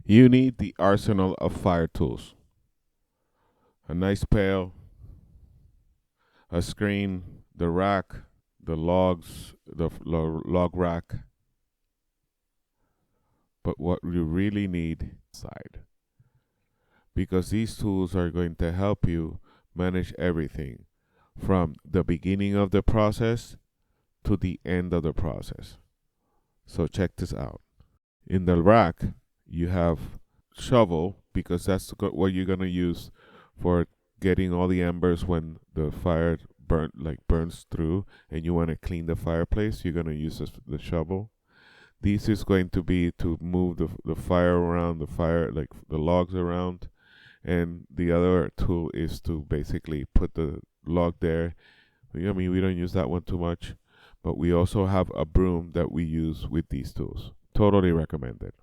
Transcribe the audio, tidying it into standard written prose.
You need the arsenal of fire tools. A nice pail, a screen, the rack, the logs, the log rack. But what you really need is side, because these tools are going to help you manage everything from the beginning of the process to the end of the process. So check this out. In the rack, you have shovel, because that's what you're gonna use for getting all the embers when the fire burns through, and you want to clean the fireplace. You're gonna use the shovel. This is going to be to move the fire around, the fire, like the logs around, and the other tool is to basically put the log there. I mean, we don't use that one too much, but we also have a broom that we use with these tools. Totally recommended.